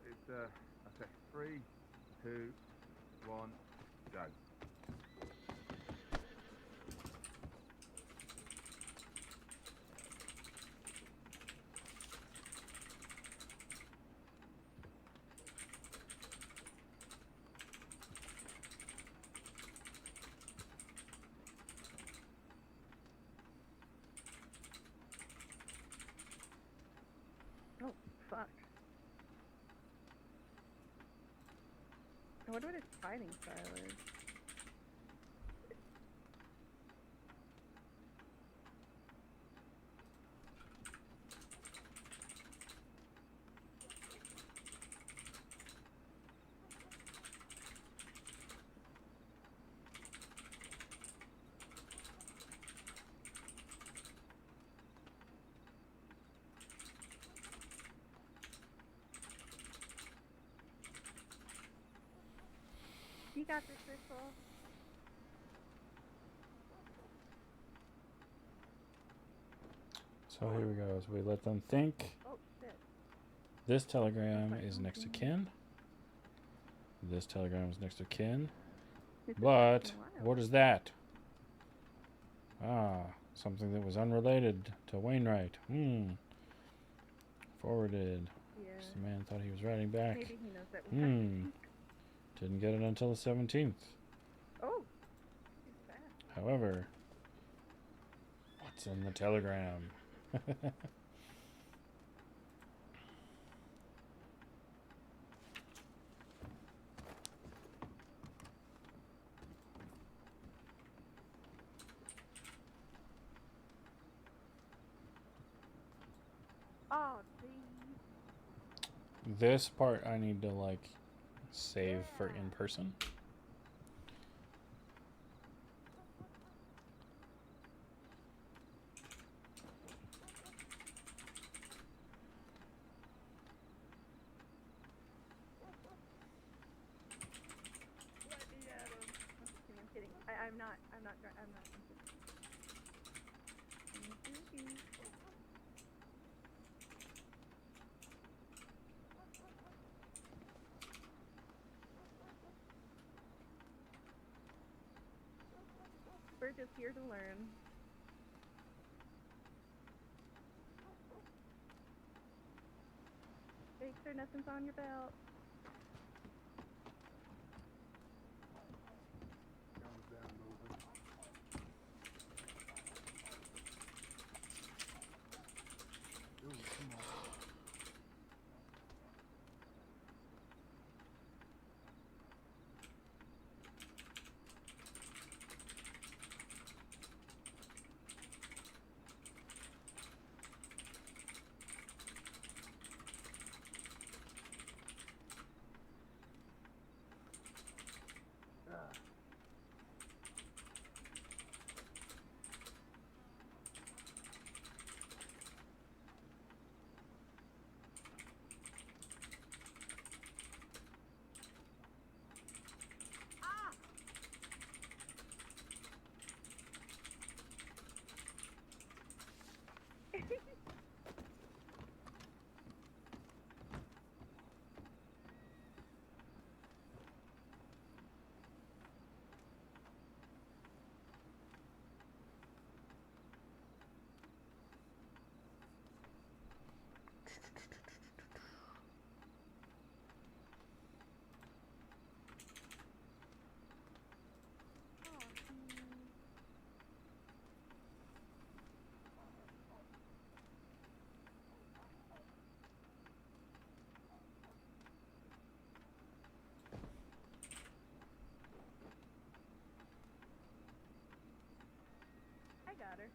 it's okay. 3, 2, 1, go. Oh, fuck. I wonder what his fighting style is. You got this, Crystal. So here we go. So we let them think. Oh, shit. This telegram is next to kin. This telegram is next to kin. It's But taking a while. what is that? Ah, something that was unrelated to Wainwright. Forwarded. Yeah. The man thought he was writing back. Maybe he knows that we have to speak. Didn't get it until the 17th. Oh, too fast. However, what's in the telegram? Oh, geez. This part I need to like save for in person. Let me at him. I'm kidding. I'm not. I'm not. I'm not. We're just here to learn. Make sure nothing's on your belt. Guns down, moving. Ooh, come on. I got her.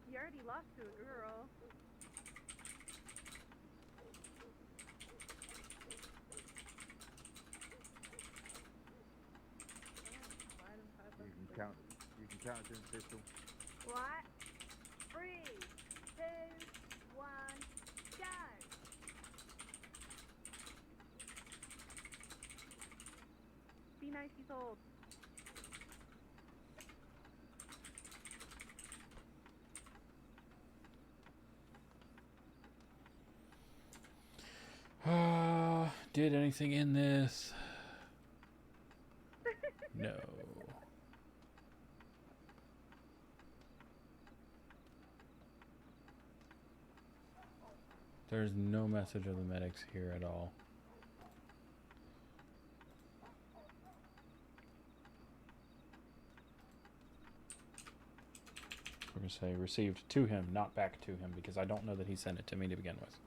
You already lost to a girl. You can count it in pistol. What? 3, 2, 1, go! Be nice, he's old. Did anything in this? No. There's no message of the medics here at all. We're going to say received to him, not back to him, because I don't know that he sent it to me to begin with.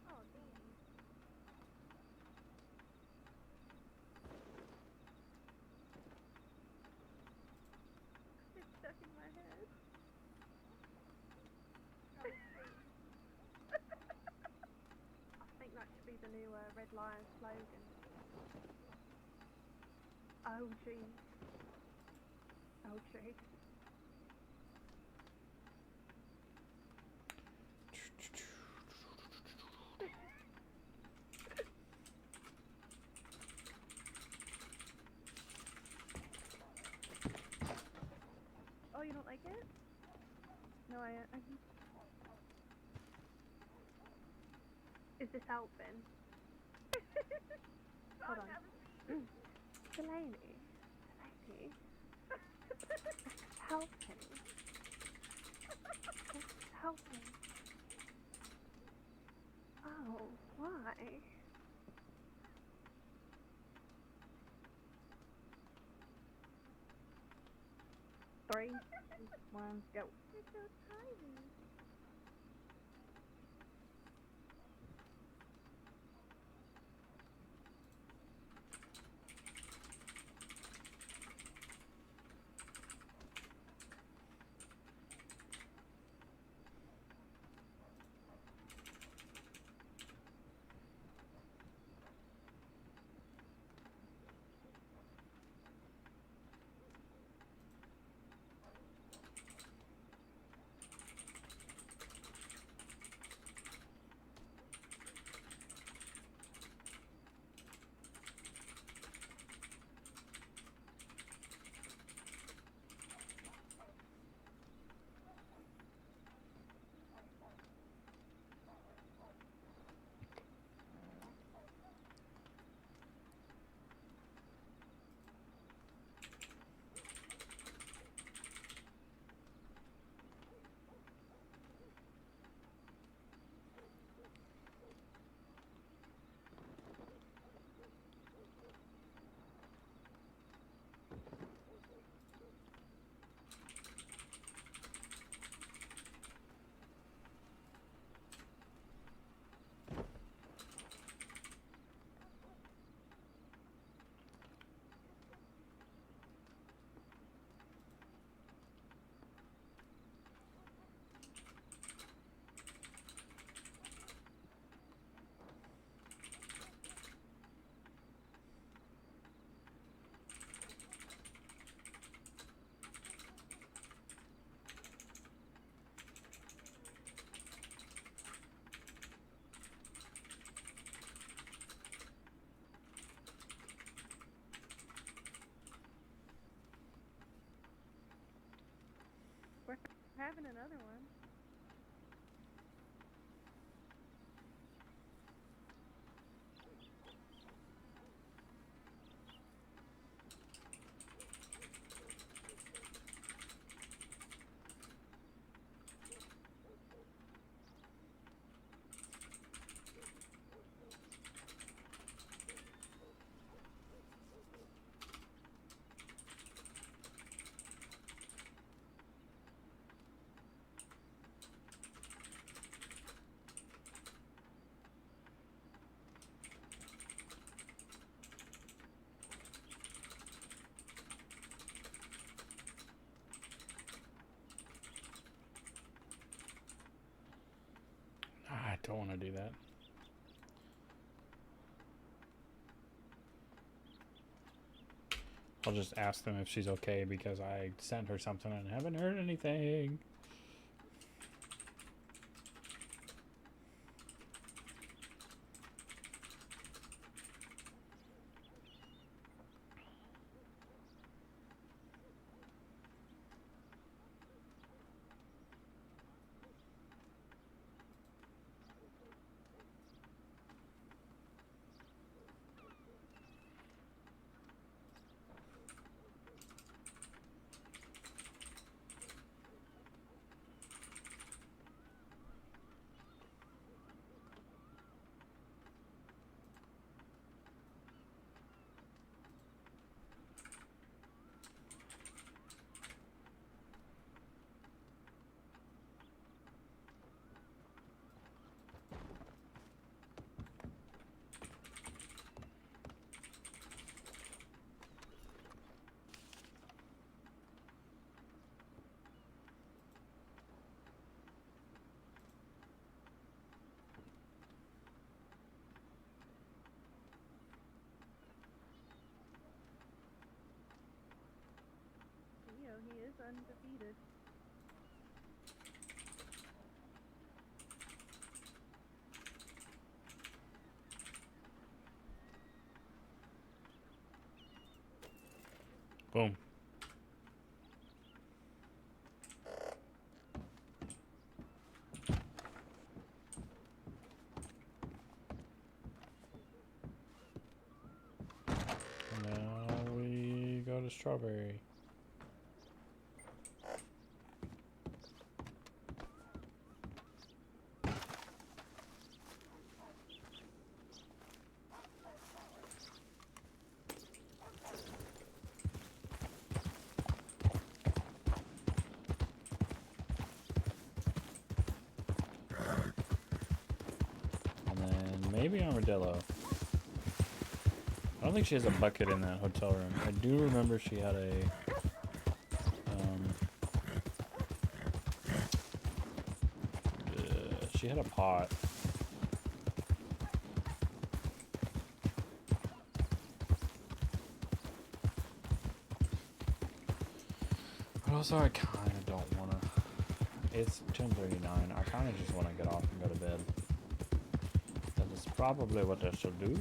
Oh, geez. It's stuck in my head. I think that should be the new Red Lion slogan. Oh, gee. Oh, gee. you don't like it? No, I is this Alvin? Hold on. Delaney. Delaney. Help me. Help me. Oh, why? 3, 2, 1, go. You're so tiny. We're having another one. I don't want to do that. I'll just ask them if she's okay because I sent her something and haven't heard anything. Theo, he is undefeated. Boom. a strawberry. And then maybe armadillo. I don't think she has a bucket in that hotel room. I do remember she had a she had a pot. But also I kinda don't wanna, it's 10:39. I kinda just wanna get off and go to bed. That is probably what I shall do.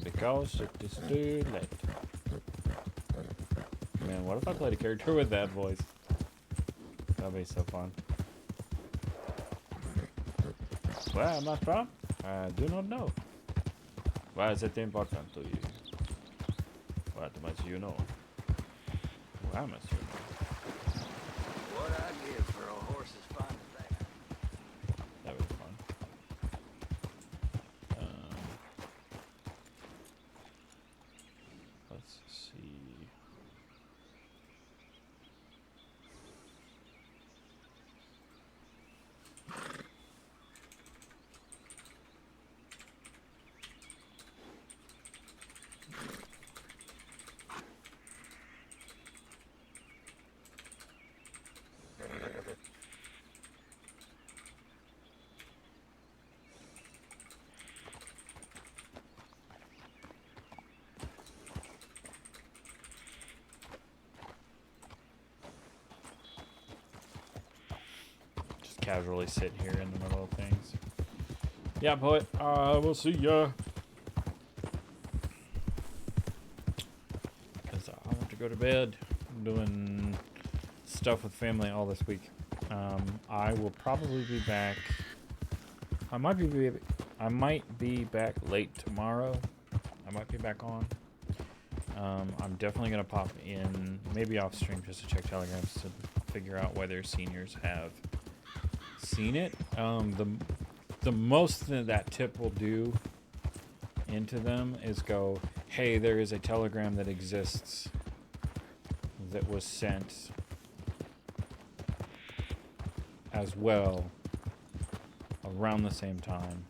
Because it is too late. Man, what if I played a character with that voice? That'd be so fun. Where am I from? I do not know. Why is it important to you? What must you know? Why must you know? What I give for a horse is fine as that. That was fun. Let's see. Just casually sit here in the middle of things. Yeah, poet. We'll see ya. Because I want to go to bed. I'm doing stuff with family all this week. I will probably be back. I might be back late tomorrow. I might be back on. I'm definitely gonna pop in, maybe off stream, just to check telegrams to figure out whether seniors have seen it. The most that tip will do into them is go, hey, there is a telegram that exists that was sent as well around the same time.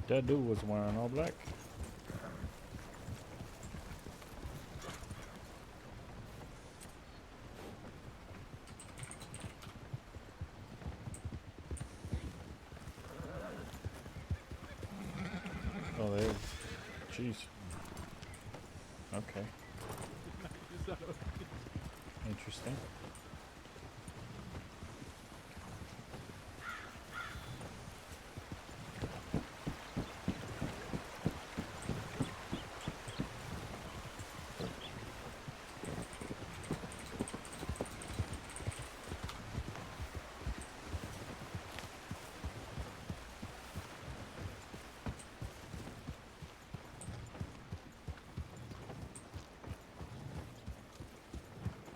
That dude was wearing all black. Oh, there's. Jeez. Okay. Interesting.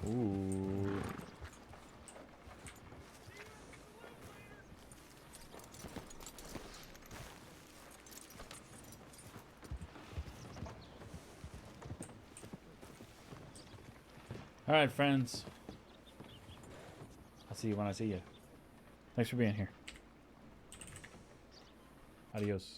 Ooh. All right, friends. I'll see you when I see you. Thanks for being here. Adios.